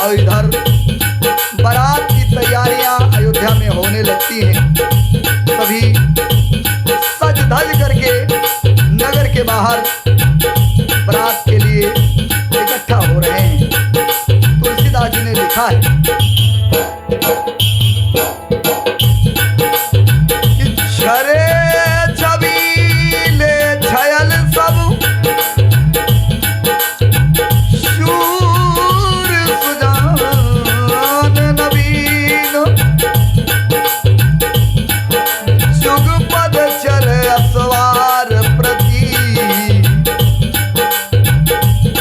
और इधर बारात की तैयारियां अयोध्या में होने लगती हैं। सभी सज धज करके नगर के बाहर बारात के लिए इकट्ठा हो रहे हैं। तुलसीदास जी ने लिखा है कि छरे छबीले छयल सब शूर सुजान नवीन जुगपद चल असवार प्रति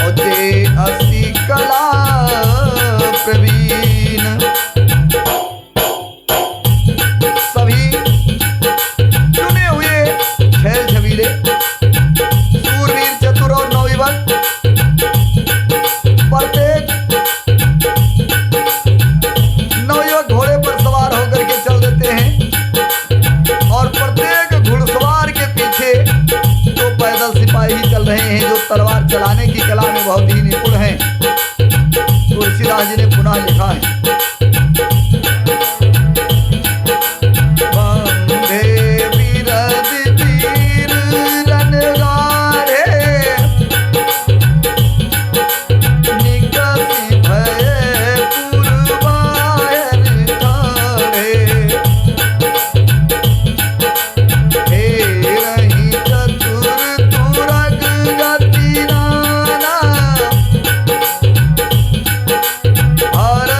ओजे असी कला प्रवीण। सभी चुने हुए छैल छबीले सूरवीर चतुर और नवयुवक प्रत्येक नवयुवक घोड़े पर सवार होकर के चल देते हैं और प्रत्येक घुड़सवार के पीछे दो पैदल सिपाही चल रहे हैं जो तलवार चलाने की कला में बहुत ही निपुण हैं। तुलसीदास जी ने पुनः लिखा है वंदे बिरद वीर रणगारे निकसी भय पुरवायर ठाड़े हे रही चतुर तुरग गति नाना हर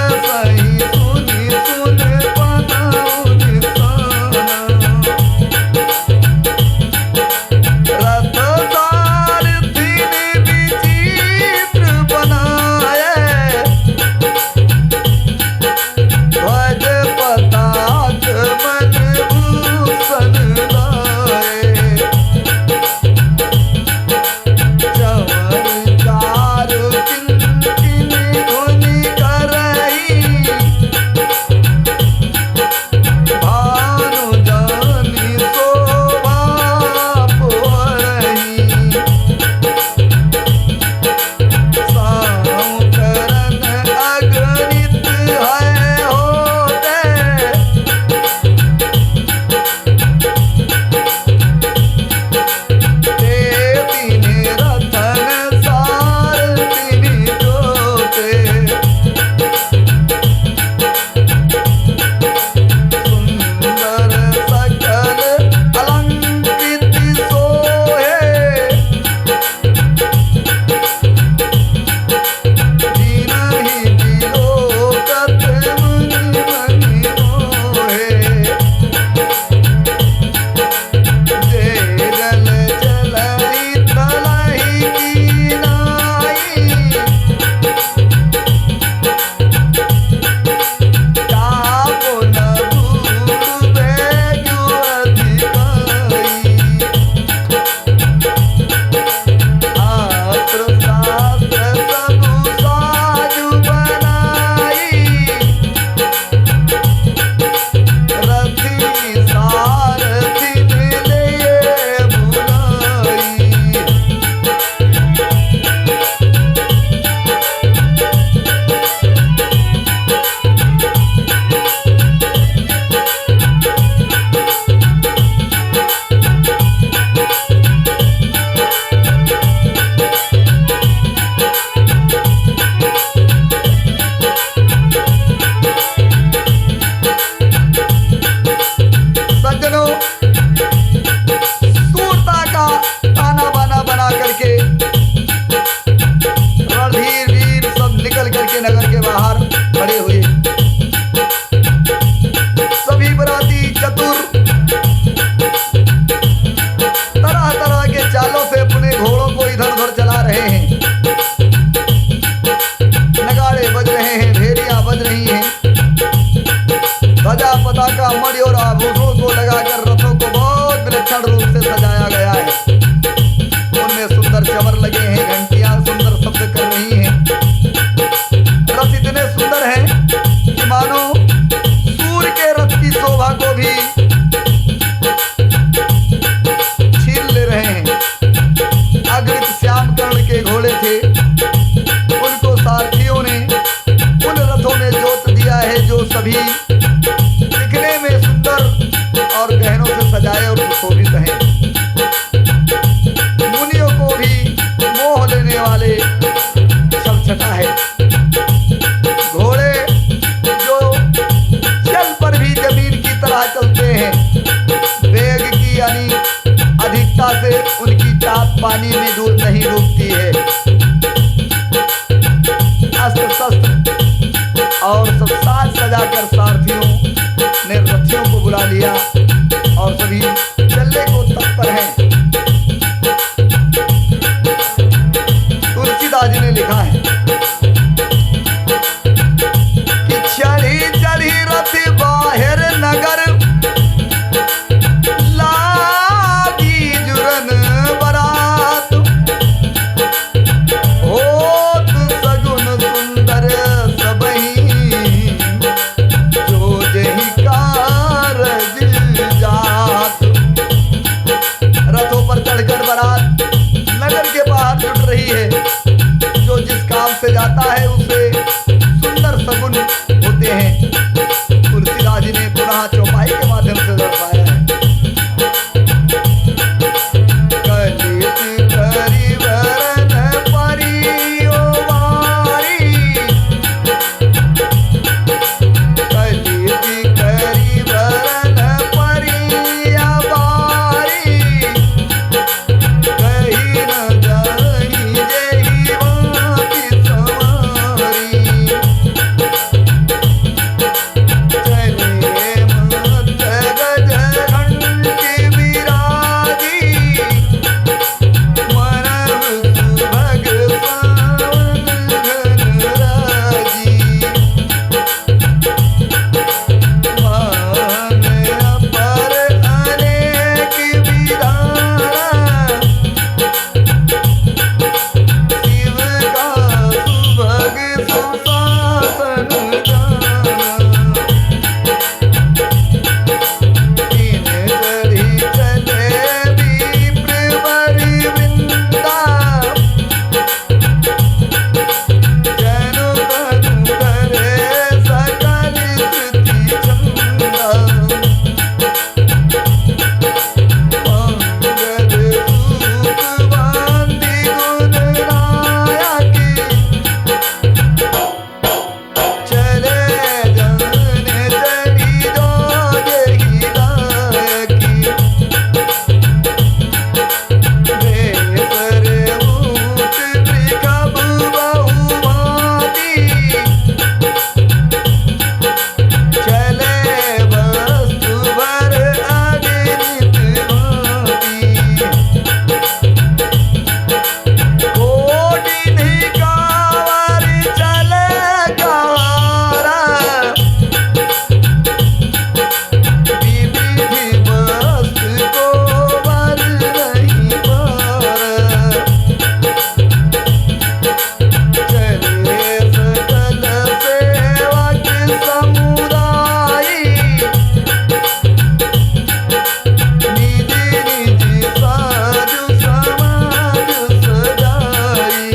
पानी में दूर नहीं डूबती है। अस्त्र शस्त्र और सब साज सजाकर सारथियों ने रथियों को बुला लिया और सभी चलने को तत्पर हैं। तुलसीदास जी ने लिखा है कि चढ़ी चढ़ी रथ बाहर नगर, लागी जुरन बरात, होत सगुन सुंदर सबही, जो जही कारज जात। रथों पर चढ़कर बारात नगर के बाहर जुट रही है। जो जिस काम से जाता है उसे सुंदर सगुन होते हैं। तुलसीदास जी ने पुनः चौपाई के माध्यम से दर्शाया है। कलित करिवरन परियो वारी, कलित करिवरन परिया वारी, कहीं न जाई जेहि बाती सवारी, चले मत गज घंटी बिराजी, मरव सुभग सावन घन राजी, मान अपर अनेक बिराना, शिव का सुभग सुशासन जाना, तीन चढ़ी चले विप्र बरि वृंदा, जनु तनु करे सकल श्रुति छंदा, मंगल सूत बांधि गुण नायकी, चले जाने चढ़ी जो जेहि लायकी, बेसर ऊट वृषभ बहुभाती, चले वस्तु भर अगणित भांति, कोटि निकावर चले कारा, विविधि वस्तु को वर नहीं पारा, चले सकल सेवक समुदायी, निज निज साजु समाज सजाई।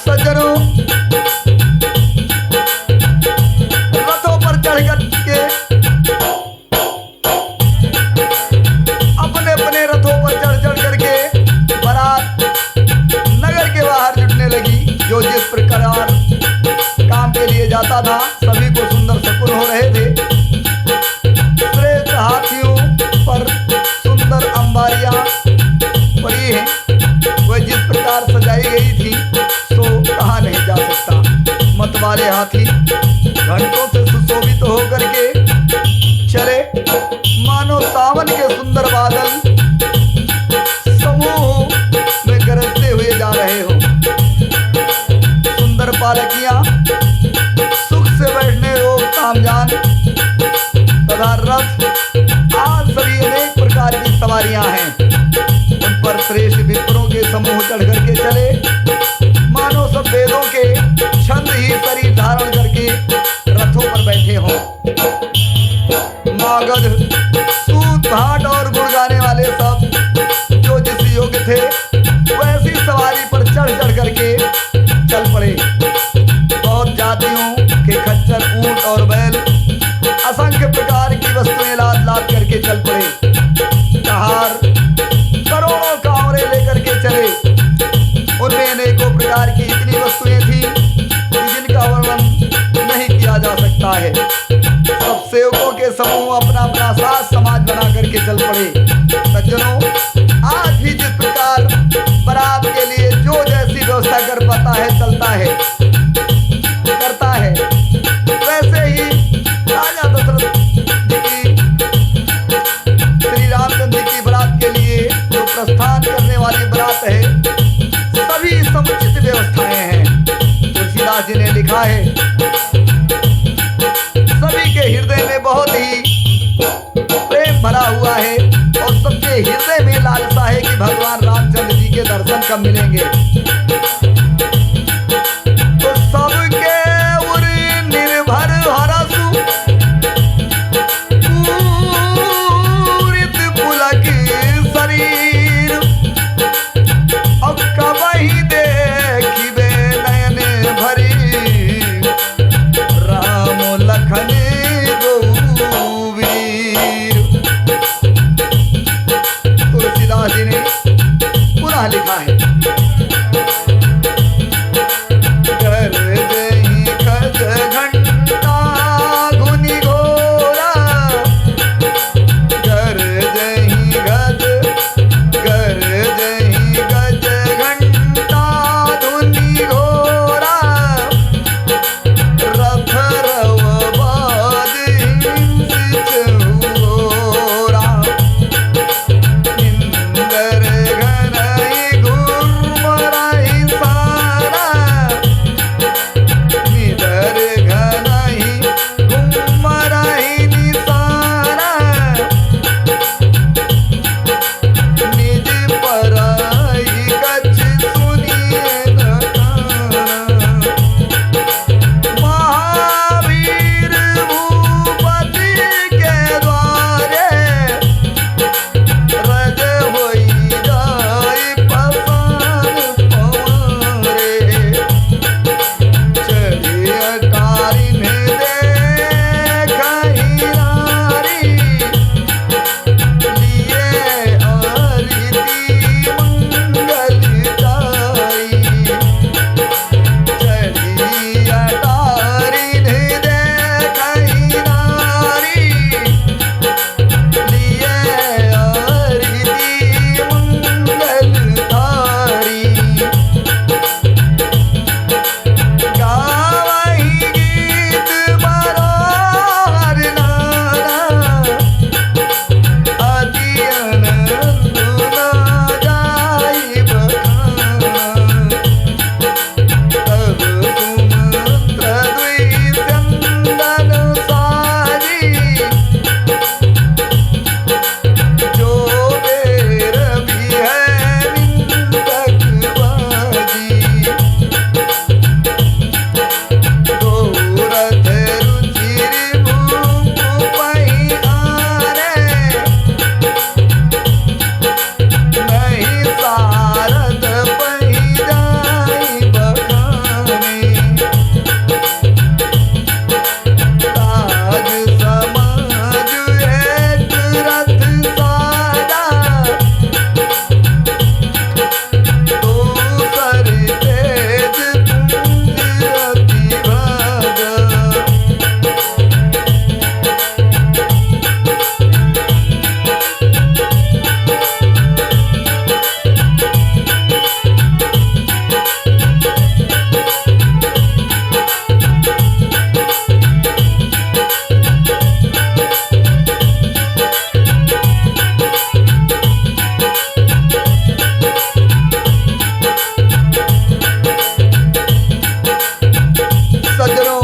सज्जनों, रथों पर चढ़कर के अपने अपने रथों पर चढ़ चढ़ करके बारात नगर के बाहर जुटने लगी। जो जिस प्रकार काम के लिए जाता था सभी को सुंदर शकुन हो रहे थे। श्रेष्ठ हाथियों पर सुंदर अंबारियां पड़ी हैं। वह जिस प्रकार सजाई गई थी सो कहा नहीं जा सकता। मतवाले हाथी घंटों से सुशोभित होकर के चले, मानो सावन के सुंदर बादल समूह में गरजते हुए जा रहे हो। सुंदर पालकियां, सुख से बैठने योग तामजान तथा रथ आज सभी अनेक प्रकार की सवारियां हैं। उन पर श्रेष्ठ विप्रों के समूह चढ़ करके चले, मानो सब वेदों के छंद ही शरीर धारण करके रथों पर बैठे हों। मागध, सूत, भाट और गुण गाने वाले सब जो जिस योग्य थे वैसी सवारी पर चढ़ चढ़ करके करके चल पड़े। कहार करोड़ों कांवरे लेकर के चले। उनमें अनेकों प्रकार की इतनी वस्तुएं थी कि जिनका वर्णन नहीं किया जा सकता है। सब सेवकों के समूह अपना अपना साथ समाज बना करके चल पड़े। सज्जनों, आज भी जिस प्रकार बारात के लिए जो जैसी व्यवस्था कर पाता है, चलता है, करता है, वैसे ही राजा दशरथ जी की, श्री रामचंद्र की बारात के लिए जो प्रस्थान करने वाली बारात है, सभी समुचित व्यवस्थाएं हैं। तुलसीदास जी ने लिखा है, सभी के हृदय में बहुत ही प्रेम भरा हुआ है और सबके हृदय में लालसा है कि भगवान रामचंद्र जी के दर्शन कब मिलेंगे। तो सबके उर निर्भर हरसु पूरित पुलक शरीर, अब कबहि देखिबे नयन भरी, राम लखन रघुवीर। तुलसीदास जी ने पुनः लिखा है, गरजहि खज घंटा धुनि घोरा, गरजहि गज घंटा धुनि घोरा, रथ रव बाज हिंस चहुरा, इंदर घनहि घुरमरहि सारा, निदर घनहि घुरमरहि निसारा, निज परहि कछ सुनिए न काना, महावीर भूपति के द्वारे, रज होई जाय पसान पवारे, चढ़ी अटारिन देखहि नारी, लिए आरती मंगलदाई, चढ़ी अटारिन देखहि नारी, लिए आरती मंगलधारी, गावहि गीत मनोहर नाना, अति आनंद न जाई बखाना, तब सुमंत्र द्वि चंदन साजी, जो बेर भी है निंदक बाजी, दोरथ रुचिर भूप पहियारे, नहीं सारद पहि जाई बखाने, ताज समाज एक रथ साजा, दूसर तेज पुंज अति भागा। सज्जनों,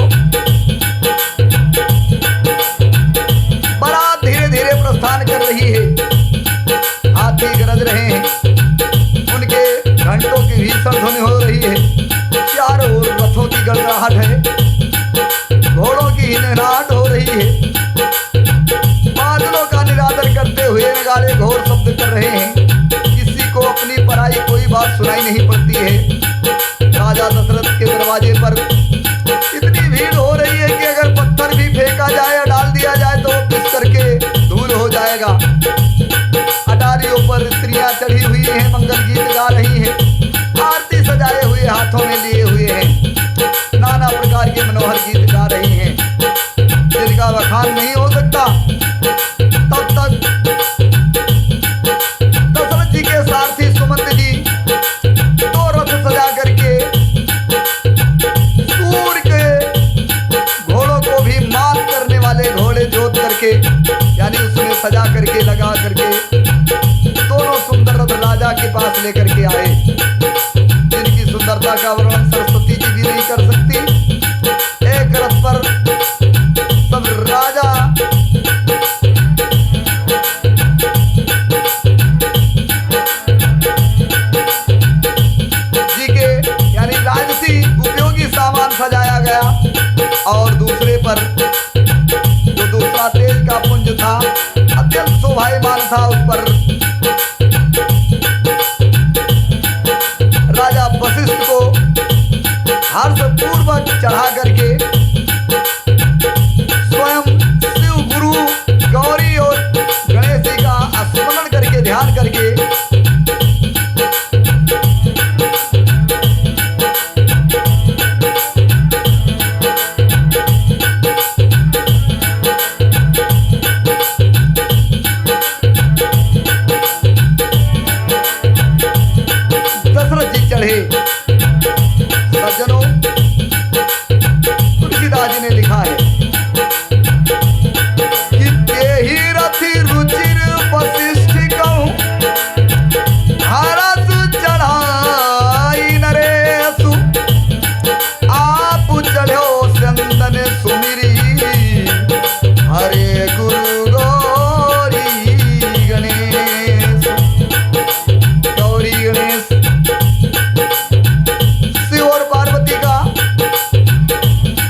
बारात धीरे धीरे प्रस्थान कर रही है। हाथी गरज रहे हैं, उनके घंटों की भीषण ध्वनि हो रही है, चारों ओर रथों की गड़गड़ाहट है, घोड़ों की हिनहनाहट हो रही है, बादलों का निरादर करते हुए नगाड़े घोर शब्द कर रहे हैं। किसी को अपनी पराई कोई बात सुनाई नहीं पड़ती है। राजा दशरथ के दरवाजे पर इतनी भीड़ हो रही है कि अगर पत्थर भी फेंका जाए या डाल दिया जाए तो वो पिस करके धूल हो जाए। जाएगा। अटारियों पर स्त्रियां चढ़ी हुई हैं, मंगल गीत गा रही हैं, आरती सजाए हुए हाथों में लिए हुए हैं, नाना प्रकार के मनोहर गीत गा रही हैं, जिनका बखान नहीं हो सकता। तब तक दशरथ जी के सारथी सुमंत जी दो रथ सजा करके सूर्य के घोड़ों को भी मात करने वाले घोड़े जोत करके, यानी उसमें सजा करके लगा करके दोनों सुंदर रथ राजा के पास लेकर के आए, जिनकी सुंदरता का वर्णन सरस्वती जी भी नहीं कर सकती। एक रथ पर सब राजा जी के यानी राजसी उपयोगी सामान सजाया गया, और दूसरे पर जो दूसरा तेज का पुंज था, अत्यंत शोभायमान था, उस पर राजा वशिष्ठ को हर्षपूर्वक चढ़ा करके स्वयं शिव गुरु गौरी और गणेश जी का स्मरण करके ध्यान करके दशरथ जी चढ़े। सज्जनों, तुलसीदास जी ने लिखा है कि तेहि रथि रुचिर वशिष्ठ कहूं, हरस चढ़ाई नरेशु, आप चढ़ो चंदन सुमिरी, हरे गुरु गौरी गणेश। गौरी गणेश शिव और पार्वती का,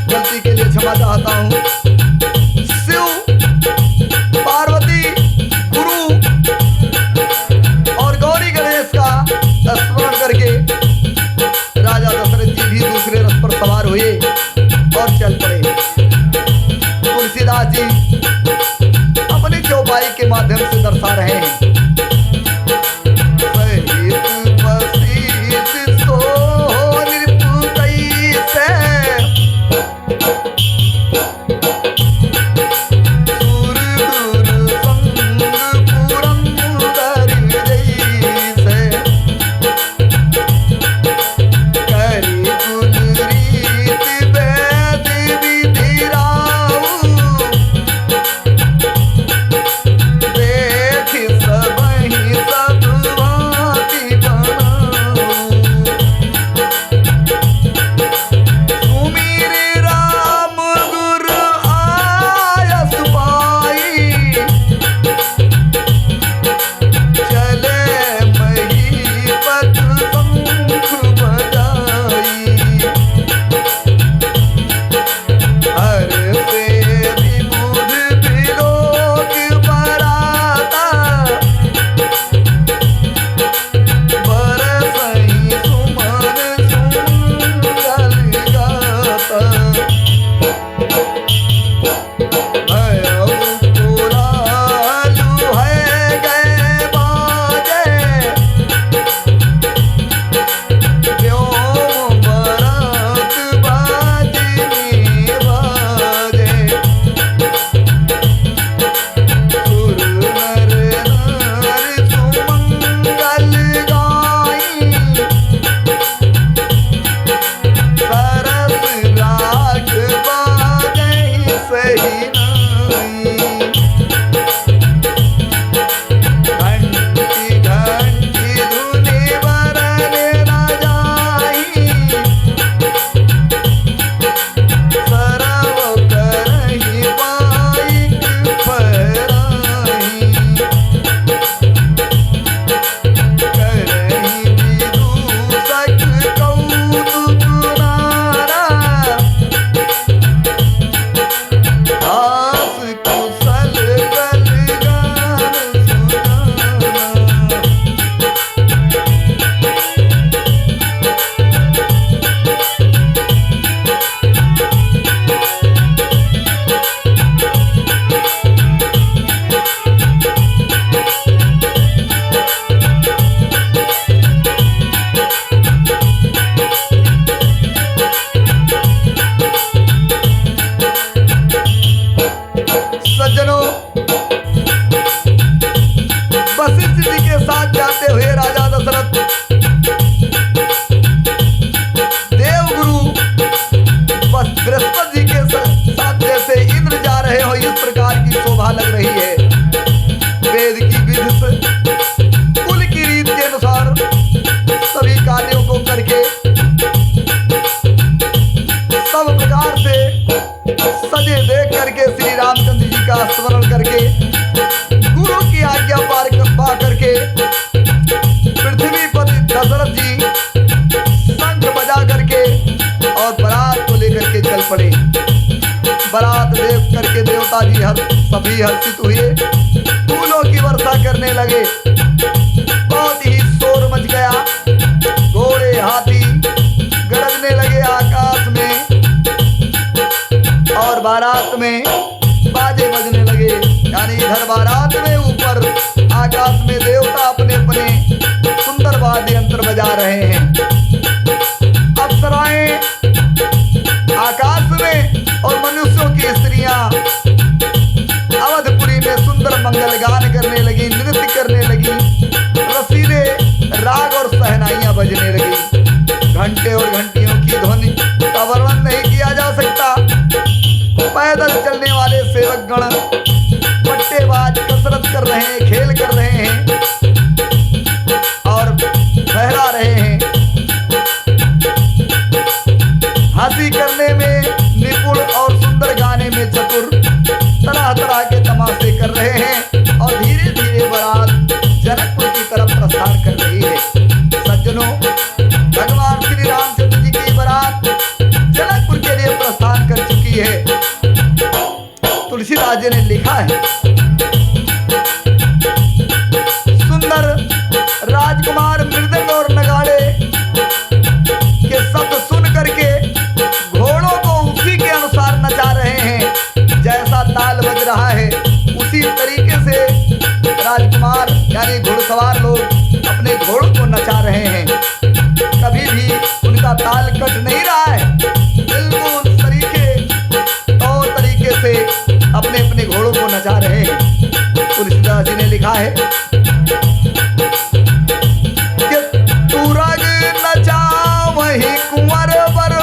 गलती के लिए क्षमा चाहता हूं, शिव पार्वती गुरु और गौरी गणेश का स्मरण करके राजा दशरथ जी भी दूसरे रथ पर सवार हुए और चल पड़े। तुलसीदास जी अपनी चौपाई के माध्यम से दर्शा रहे हैं, सब सज्जनों, वशिष्ठ जी के साथ जाते हुए राजा दशरथ देवगुरु बृहस्पति जी के साथ जैसे इंद्र जा रहे हो, इस प्रकार की शोभा लग रही है। वेद की विधि से, कुल की रीत के अनुसार सभी कार्यों को करके सब प्रकार से सजे देख करके श्री रामचंद्र जी का स्मरण करके गुरु की आज्ञा पा करके पृथ्वीपति दशरथ जी शंख बजा करके और बारात को लेकर के चल पड़े। बारात देख करके देवता जी सभी हर्षित हुए, फूलों की वर्षा करने लगे। बहुत ही शोर मच गया, घोड़े हाथी गरजने लगे आकाश में और बारात में बाजे बजने लगे। यानी इधर बारात में, ऊपर आकाश में देवता अपने अपने सुंदर वाद्य यंत्र बजा रहे हैं। अप्सराएं आकाश में और मनुष्यों की स्त्रियां अवधपुरी में सुंदर मंगल गान करने लगी, नृत्य करने लगी, रसीले राग और सहनाइयां बजने लगी। घंटे और घंटियों की ध्वनि का वर्णन नहीं किया जा सकता। पैदल चलने वाले सेवक गण पट्टेबाज कसरत कर रहे हैं, खेल कर रहे हैं और फहरा रहे हैं। हंसी करने में निपुण और सुंदर गाने में चतुर, तरह तरह के तमाशे कर रहे हैं और धीरे धीरे बारात जनकपुर की तरफ प्रस्थान कर रही है। सज्जनों, भगवान श्री रामचंद्र जी की बारात जनकपुर के लिए प्रस्थान कर चुकी है। तुलसीदास जी ने लिखा है, सुंदर राजकुमार मृदंग और नगाड़े के शब्द सुन करके घोड़ों को उसी के अनुसार नचा रहे हैं। जैसा ताल बज रहा है उसी तरीके से राजकुमार यानी घुड़सवार लोग अपने घोड़ों को नचा रहे हैं। कभी भी उनका ताल कट नहीं रहा है, बिल्कुल तौर तरीके से अपने अपने घोड़ों को नचा रहे हैं। तुलसीदास जी ने लिखा है कि तू रग नचा वही कुंवर वर,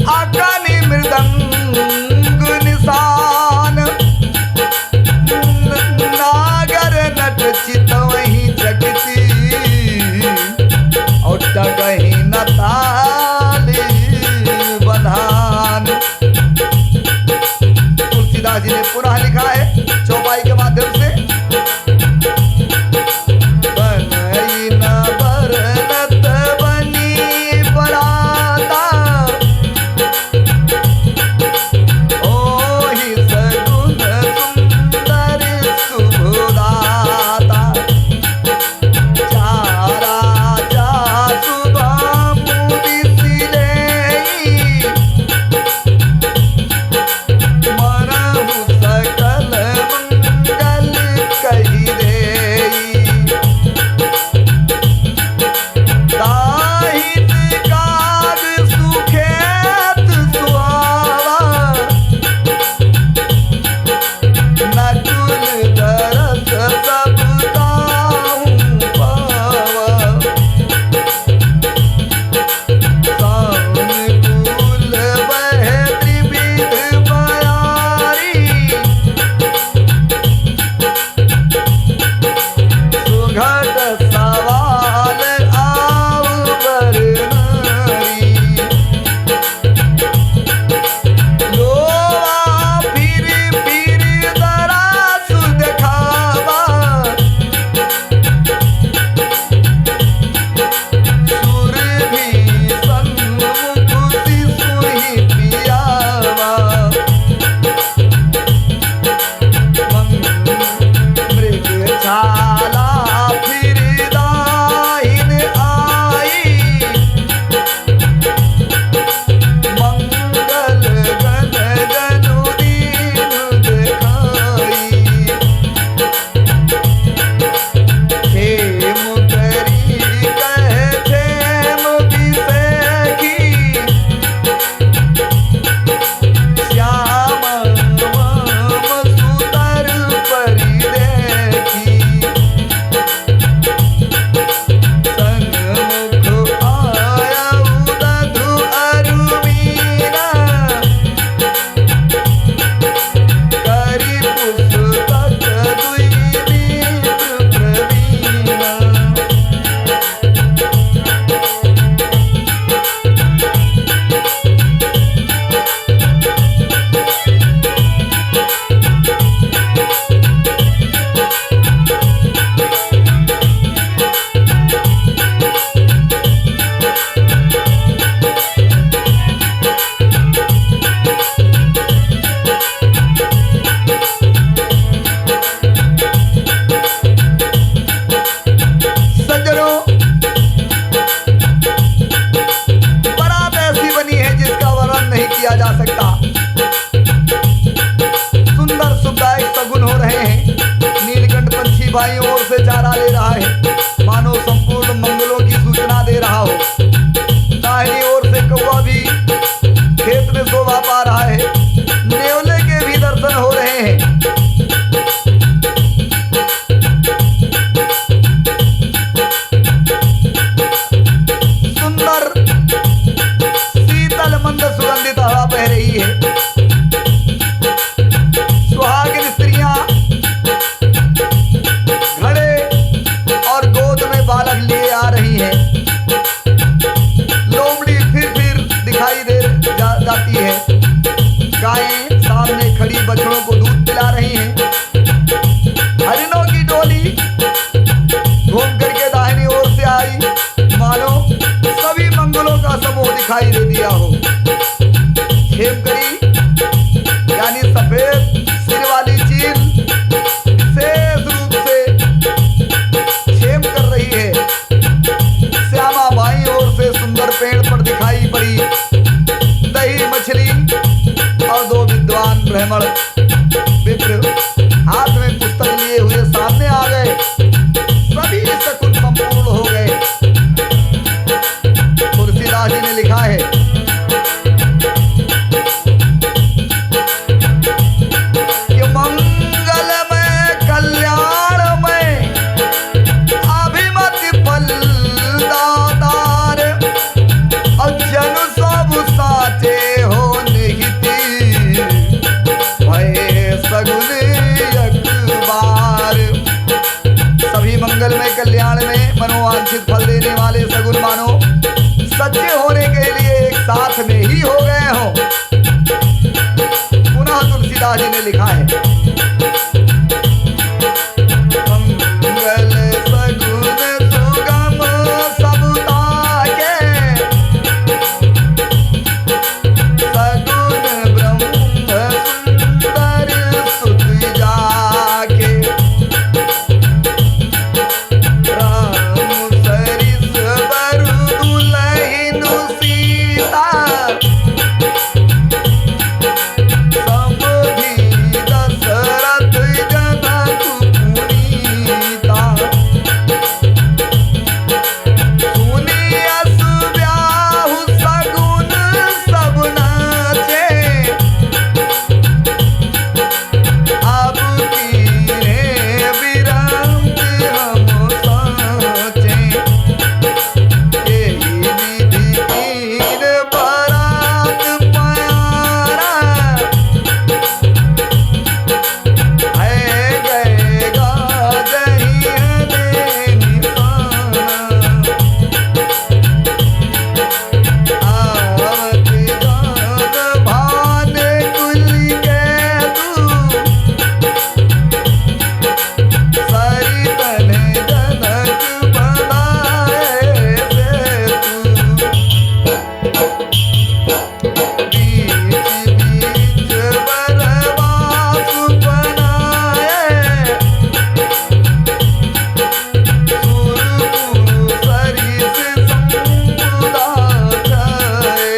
आकानी मृदंग निशान, नागर नट चित वही जगती और डगही न ताली बंधान। तुलसीदास जी ने पुनः लिखा है चौपाई के माध्यम से, बनई न बरनत बनी बराता, ओहि सगुन सुंदर शुभदाता, चारा जा सुबह मुदिसिले मनहु सकल दिखाई दे दिया हो। खेमकरी यानी सफेद सिर वाली चील विशेष रूप से खेम कर रही है। श्यामा बाई ओर से सुंदर पेड़ पर दिखाई पड़ी दही मछली और दो विद्वान ब्राह्मण विप्र हाथ में पुस्तक लिए हुए सामने आ गए। सभी शकुन संपूर्ण हो गए। तुलसीदास जी ने लिखा है कि मंगलमय कल्याणमय अभिमति फलदातार और जन सब साचे हो निहिति भय सगुन अखबार। सभी मंगलमय कल्याण में मनोवांछित फल देने वाले सगुन मानो सच्चे होने के लिए एक साथ में ही हो गए हो। पुनः तुलसीदास जी ने लिखा है मंगल सगुन सुगम सबता के सगुन ब्रह्म सुंदर सुत जाके राम सरिस बरु दुलहिनु सीता समधि दशरथ जनक पुनीता सुनि अस ब्याहु सगुन सब नाचे अब कीने विरंत हम साचे एही विधि कीन बरात प्यारा है गए गाजहियने निशाना आवति जान भान कुल के तू सरितन जनक बनाए से तू बीच बीच बरवास बनाए सुरपुर सरिस संपुदा जाए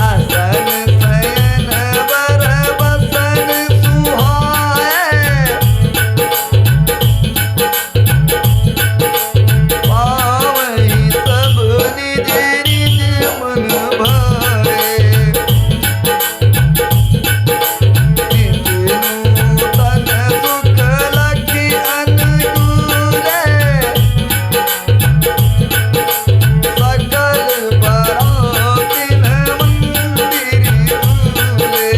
असन शयन बर बसन सुहाए पावई सब निज निज मन भाए नित नूतन सुख लखी अनुकूले सकल बरातिन मंदिर झूले।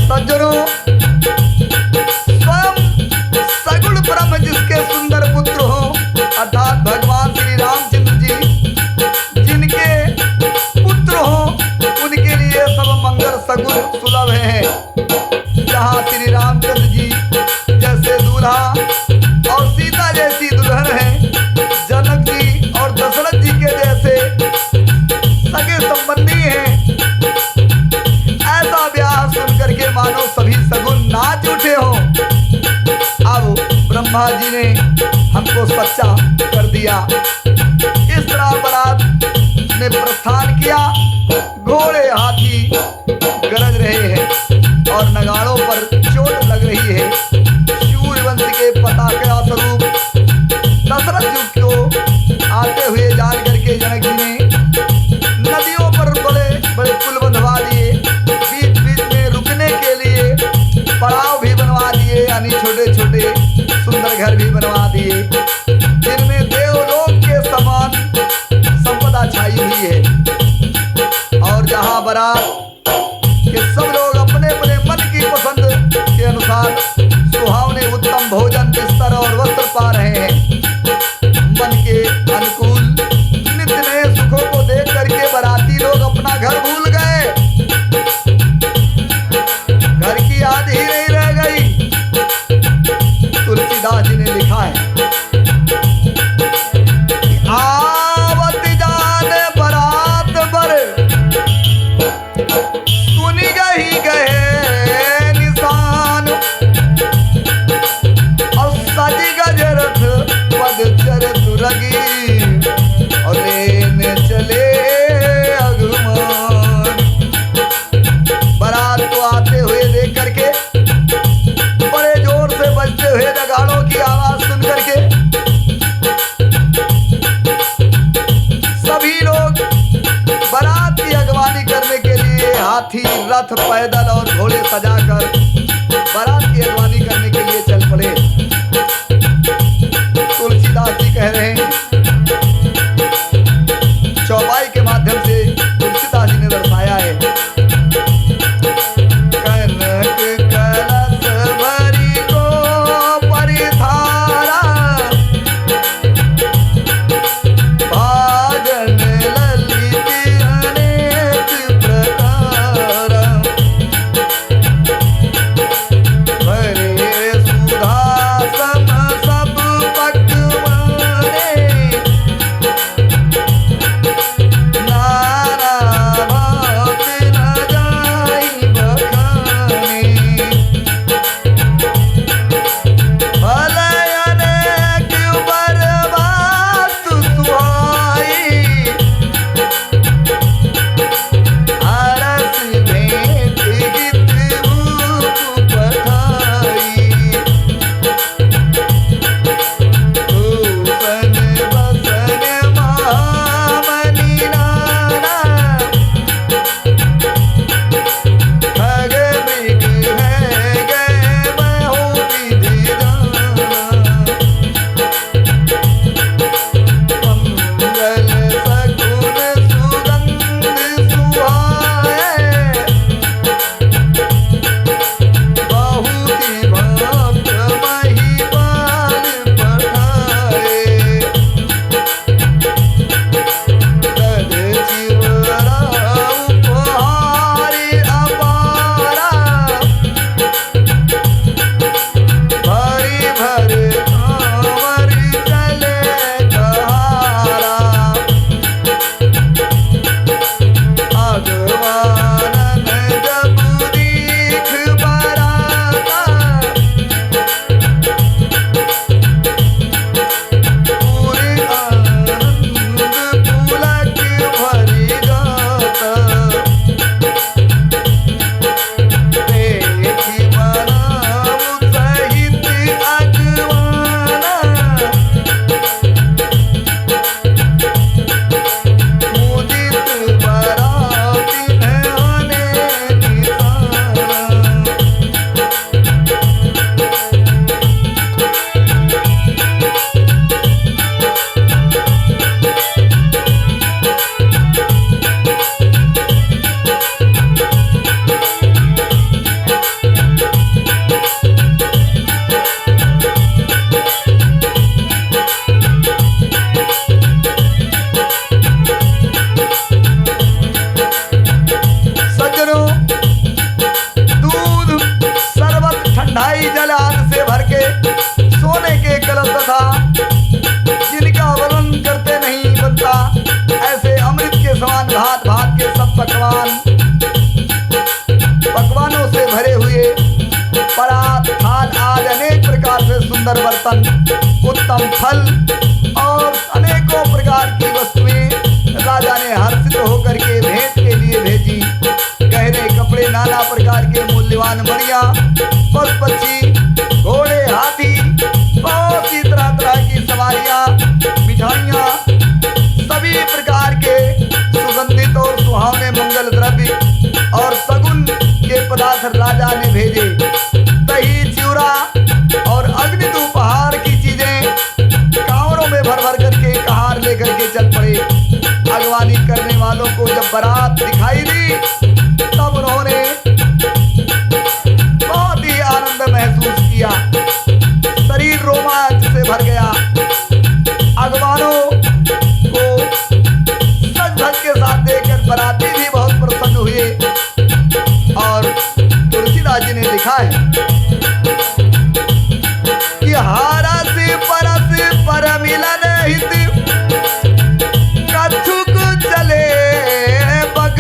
सज्जनों, स्वयं सगुण ब्रह्म जिसके सुंदर पुत्र हो अर्थात भगवान श्री रामचंद्र जी जिनके पुत्र हो उनके लिए सब मंगल सगुण सुलभ है। जहाँ श्री रामचंद्र जी जैसे दूल्हा और सीता जैसी दुल्हन है, जनक जी और दशरथ जी के जैसे सगे संबंधी हैं, ऐसा ब्याह सुन करके मानो सभी सगुन नाच उठे हो। अब ब्रह्मा जी ने हमको सच्चा कर दिया। इस तरह बारात ने प्रस्थान किया। घोड़े हाथी गरज रहे हैं और नगाड़ों पर चोट लग रही है। सूर्यवंश के पताका स्वरूप दशरथ जी को आते हुए जान करके जनक जी ने नदियों पर बड़े बड़े पुल बंधवा दिए। बीच बीच में रुकने के लिए पड़ाव भी बनवा दिए, यानी छोटे छोटे सुंदर घर भी बनवा दिए जिनमें देवलोक के समान संपदा छाई हुई है। और जहाँ हुए नगाड़ों की आवाज सुन करके सभी लोग बारात की अगवानी करने के लिए हाथी, रथ, पैदल और घोड़े सजाकर बारात की अगवानी करने के लिए चल पड़े। तुलसीदास जी कह रहे हैं, चौपाई के माध्यम से तुलसीदास जी ने दर्शाया है, कनक कलश भरी को परिधारा, भाजन ललित अनेक प्रकार, भरे सुधा सम सब पकवाने, नाना भात न जाई बखाने, भले अनेक बरबात सुहाई, आरस भेंट गीत भूप पठाई, भूषण बसन महामणि नाना, खग मृग है गए बहु विधि जाना, मंगल सकुन सुगंध सुहाए, बहुति भक्त महिपाल पठाए, तद जीवरा उपहार अपारा, भरी भर कांवर चले कहारा, अगवानन जब दीख बराता, पूरे आनंद पुलक भरी गाता, देखी बनाऊ सहित अगवाना, मुदित बराती आने निशाना। सज्जनों, दूध, शरबत, ठंडाई जल आदि से भर के सोने के कलश तथा जिनका वर्णन करते नहीं बनता ऐसे अमृत के समान भात भात के सब पकवानों से भरे हुए परात, थाल आदि अनेक प्रकार से सुंदर बर्तन, उत्तम फल और अनेकों प्रकार की वस्तुएं राजा ने हर्षित होकर के भेंट के लिए भेजी। गहने कपड़े, नाना प्रकार के मूल्यवान मणियां, पशु पक्षी, घोड़े, हाथी, बहुत ही तरह तरह की सवारियां, मिठाइयां, सभी प्रकार के सुगंधित और सुहावने मंगल द्रव्य और सगुन के पदार्थ राजा ने भेजे। दही, चिवड़ा और अग्नि उपहार की चीजें कांवरों में भर भर करके कहार लेकर के चल पड़े। अगवानी करने वालों को जब बारात दिखाई दी तब उन्होंने बहुत ही आनंद महसूस किया, शरीर रोमांच से भर गया। अगवानों को सज धज के साथ देखकर बाराती भी बहुत प्रसन्न हुए। और तुलसीदास जी ने लिखा है कि हारा से परस पर मिलन हित, कछुक चले बग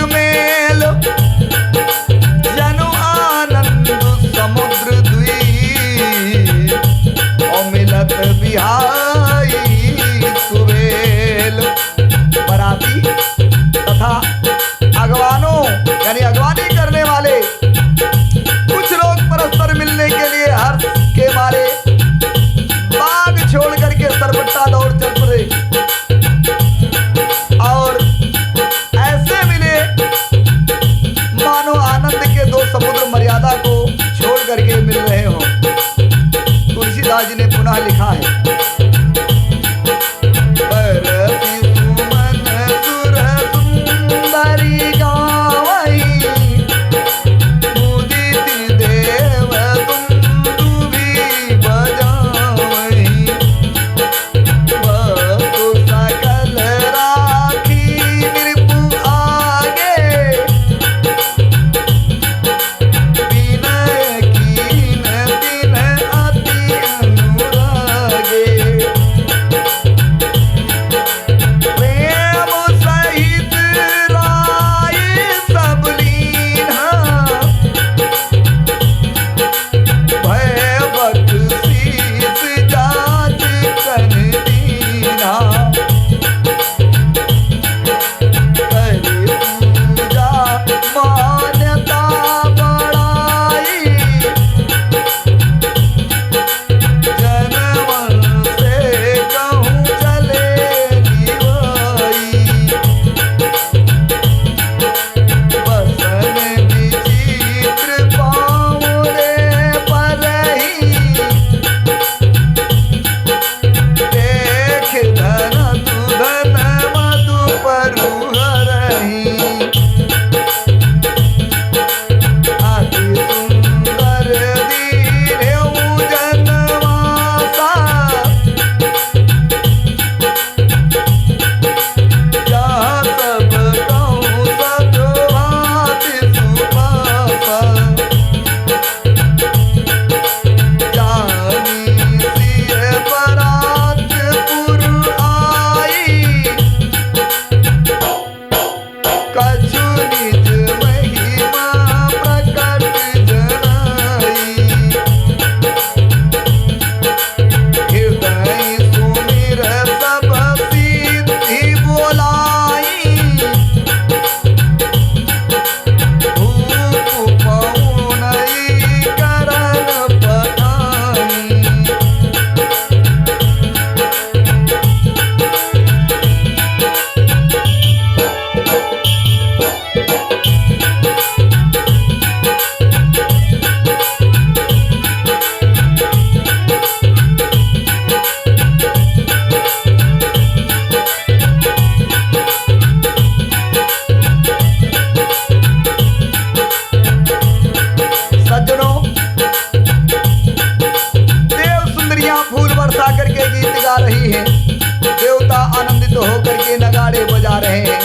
जा रहे हैं।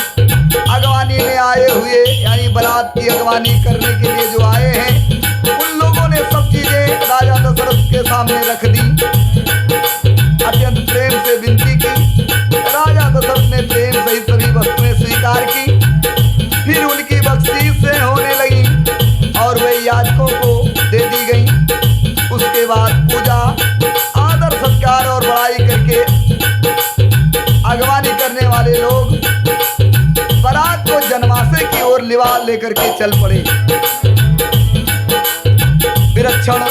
अगवानी में आए हुए यानी बारात की अगवानी करने के लिए जो आए हैं, उन लोगों ने सब चीजें राजा दशरथ के सामने रख दी। अत्यंत प्रेम से विनती की। राजा दशरथ ने प्रेम सहित सभी वस्तुएं स्वीकार की। फिर उनकी बख्शीश से होने लगी और वे याजकों को दे दी गई। उसके बाद पूजा, आदर सत्कार और बड़ाई करके अगवानी करने वाले लोग बारात को जनमासे की ओर लिवा लेकर के चल पड़े। विलक्षण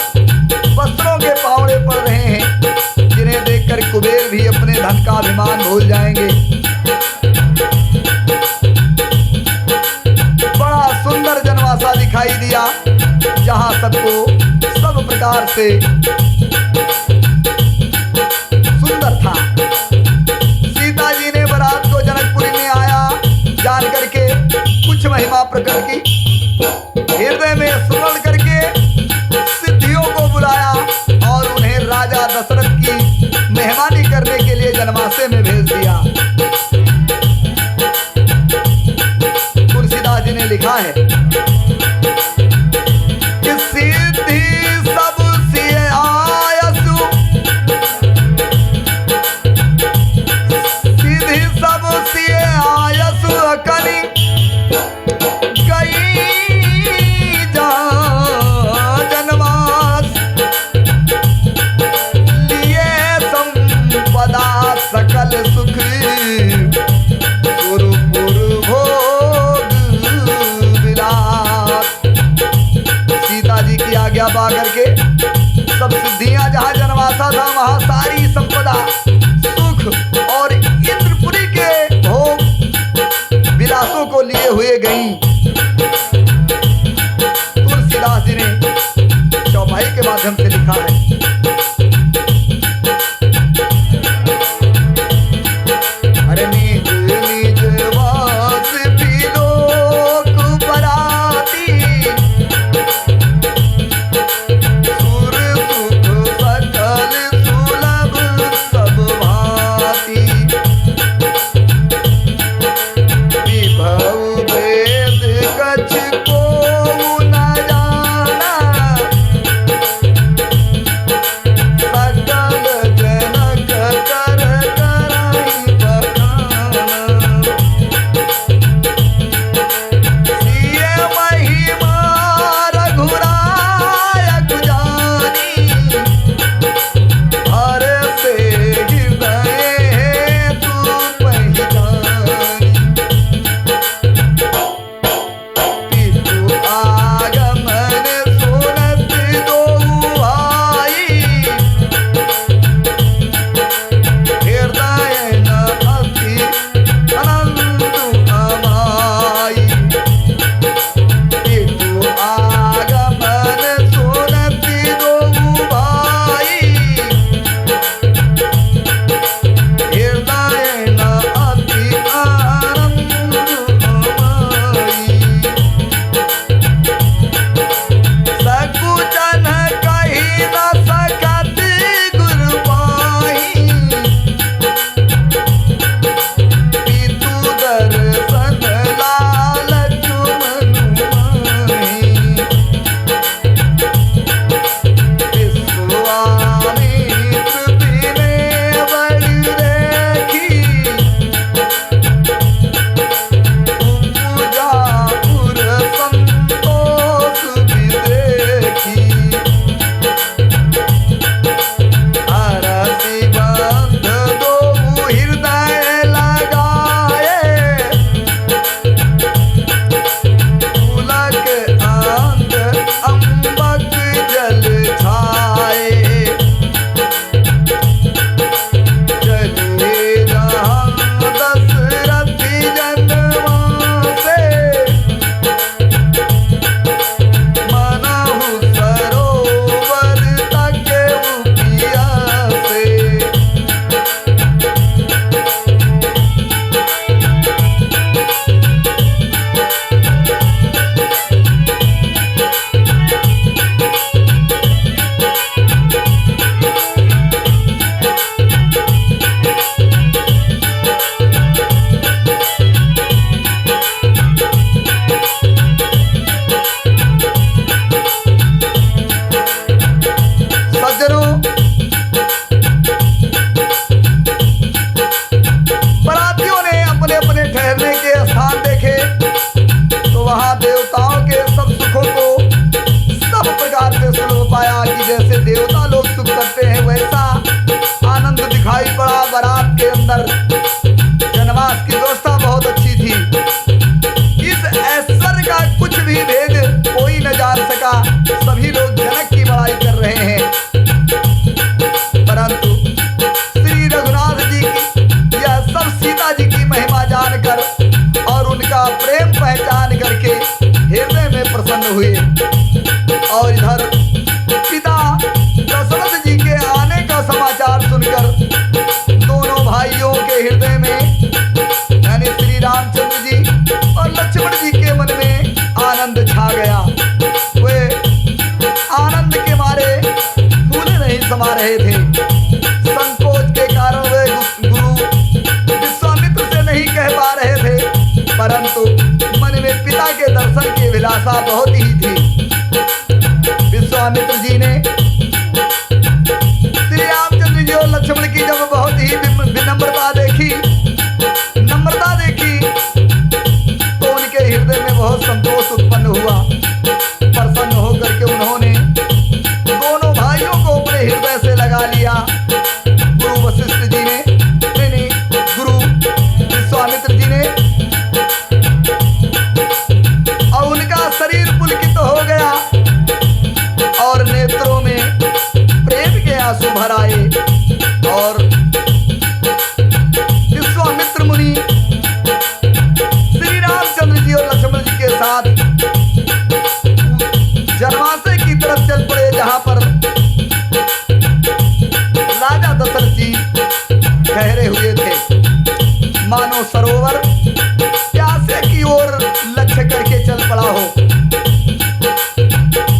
वस्त्रों के पावड़े पड़ रहे हैं, जिन्हें देखकर कुबेर भी अपने धन का अभिमान भूल जाएंगे। बड़ा सुंदर जनवासा दिखाई दिया, जहां सबको सब प्रकार से सुंदर था। सीता जी ने बारात को जनकपुरी में आया जान करके कुछ महिमा प्रकट की, हृदय में स्मरण करके सिद्धियों को बुलाया और उन्हें राजा दशरथ की मेहमानी करने के लिए जनमासे में भेज दिया। तुलसीदास जी ने लिखा है कि सिद्धि सबसे आयसु, सिद्धि सबसे आयसु अकनि गई जा जनवास, लिए संपदा सकल सुख पुरपुर भोग विलास। सीता जी की आज्ञा पा करके सब सिद्धियां जहां जनवासा था वहां सारी संपदा, सुख और इंद्रपुरी के भोग विलासों को लिए हुए गईं। तुलसीदास जी ने चौपाई के माध्यम से लिखा है, अरे निज निज वास विलोक बराती, सुर सुख सकल सुलभ सब भांति, विभव वेद कछ को न जाना, शर्मा रहे थे। संकोच के कारण वे गुरु विश्वामित्र से नहीं कह पा रहे थे, परंतु मन में पिता के दर्शन की अभिलाषा बहुत ही थी। विश्वामित्र जी ने श्री रामचंद्र जी और लक्ष्मण की जब बहुत ही विनम्रता देखी, नम्रता देखी, तो उनके हृदय में बहुत संतोष उत्पन्न हुआ। प्रसन्न होकर के उन्होंने दोनों भाइयों को अपने हृदय से लगा लिया। गुरु वशिष्ठ जी ने नहीं, गुरु विश्वामित्र जी ने, और उनका शरीर पुलकित हो गया और नेत्रों में प्रेम के आंसू भर आए। और विश्वामित्र मुनि श्री रामचंद्र जी और लक्ष्मण जी के साथ जनवासे की तरफ चल पड़े, जहां पर राजा दशरथ जी ठहरे हुए थे। मानो सरोवर प्यासे की ओर लक्ष्य करके चल पड़ा हो।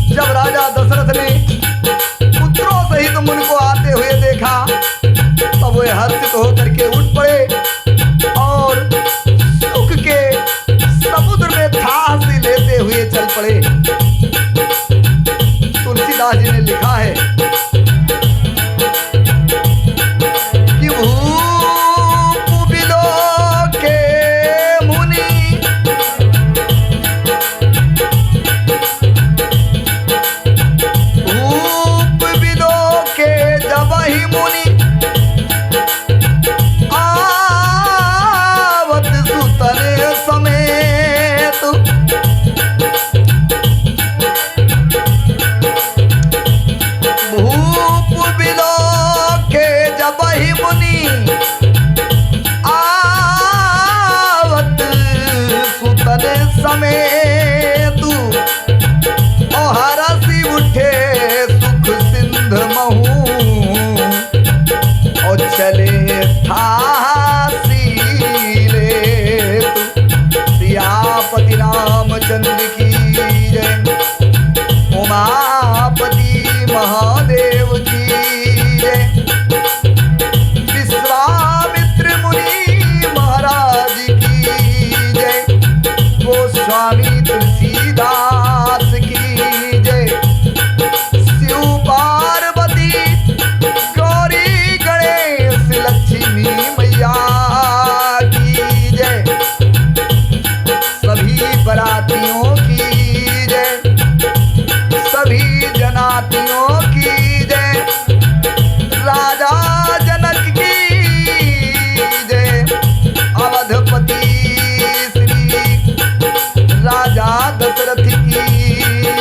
जब राजा दशरथ ने पुत्रों सहित उनको आते हुए देखा, तब वे हर्षित होकर के उठ पड़े और सुख के समुद्र में थाह सी लेते हुए चल पड़े। तुलसीदास जी ने लिखा है कि भूप बिलो के मुनि भूप बिलो के जब ही मुनि आवत सुतन समेत भूप बिलो के जब ही मुनि आवत सुतन समेत ओ हरसी उठे सुख सिंध महू और चले थासी ले सियापति रामचंद्र की जय, उमापति महादेव की जय, विश्वामित्र मुनि महाराज की जय, गोस्वामी तुलसीदास की जय, शिव पार्वती गौरी गणेश लक्ष्मी मैया की जय, सभी बरातियों की जय, सभी जनातियों की जय, राजा जनक की जय, अवधपति श्री राजा दशरथ की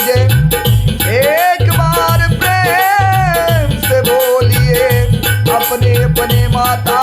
जय। एक बार प्रेम से बोलिए अपने अपने माता